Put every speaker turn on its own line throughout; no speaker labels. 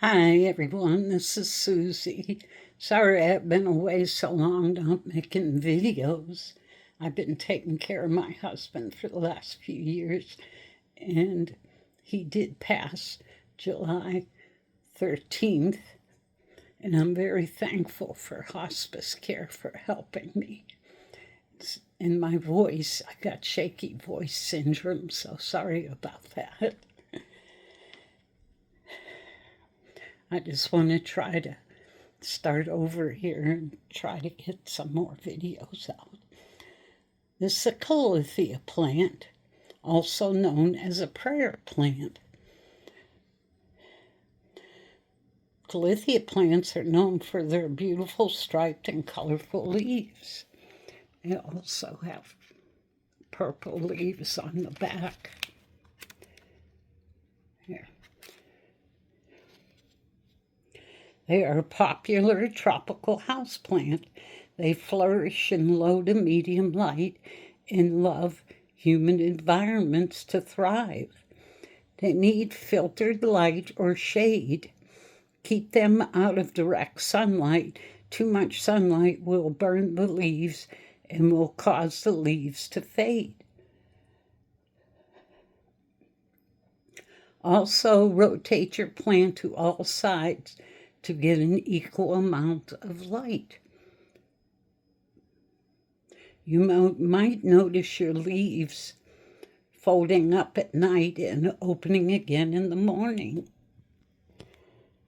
Hi everyone, this is Susie. Sorry I've been away so long not making videos. I've been taking care of my husband for the last few years, and he did pass July 13th, and I'm very thankful for hospice care for helping me. In my voice, I got shaky voice syndrome, so sorry about that. I just want to try to start over here and try to get some more videos out. This is a Calathea plant, also known as a prayer plant. Calathea plants are known for their beautiful striped and colorful leaves. They also have purple leaves on the back. Here. They are a popular tropical houseplant. They flourish in low to medium light and love humid environments to thrive. They need filtered light or shade. Keep them out of direct sunlight. Too much sunlight will burn the leaves and will cause the leaves to fade. Also, rotate your plant to all sides to get an equal amount of light. You might notice your leaves folding up at night and opening again in the morning.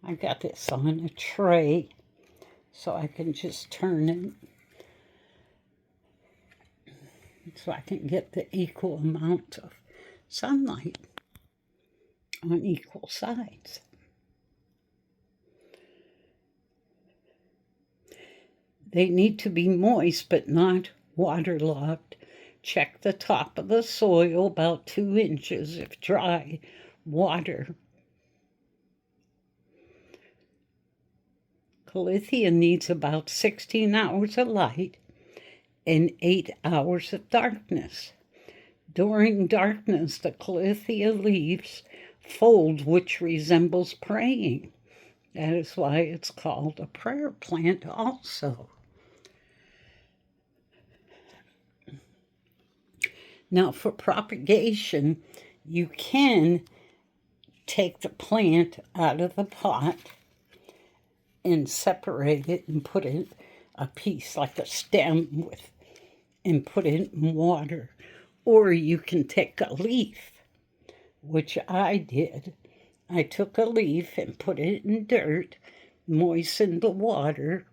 I got this on a tray so I can just turn it so I can get the equal amount of sunlight on equal sides. They need to be moist but not waterlogged. Check the top of the soil about 2 inches if dry. Water. Calathea needs about 16 hours of light and 8 hours of darkness. During darkness, the Calathea leaves fold, which resembles praying. That is why it's called a prayer plant also. Now, for propagation, you can take the plant out of the pot and separate it and put it a piece like a stem with, and put it in water. Or you can take a leaf, which I did. I took a leaf and put it in dirt, moistened the water,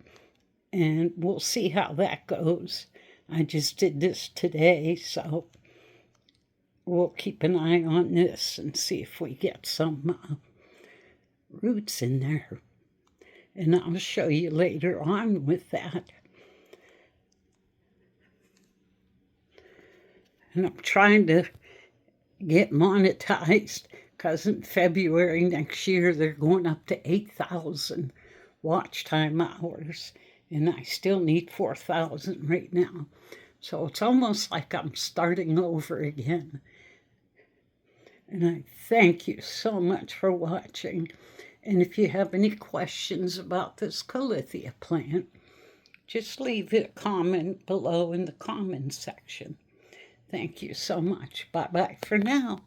and we'll see how that goes. I just did this today, so we'll keep an eye on this and see if we get some roots in there. And I'll show you later on with that. And I'm trying to get monetized because in February next year they're going up to 8,000 watch time hours. And I still need 4,000 right now. So it's almost like I'm starting over again. And I thank you so much for watching. And if you have any questions about this Calathea plant, just leave a comment below in the comment section. Thank you so much. Bye-bye for now.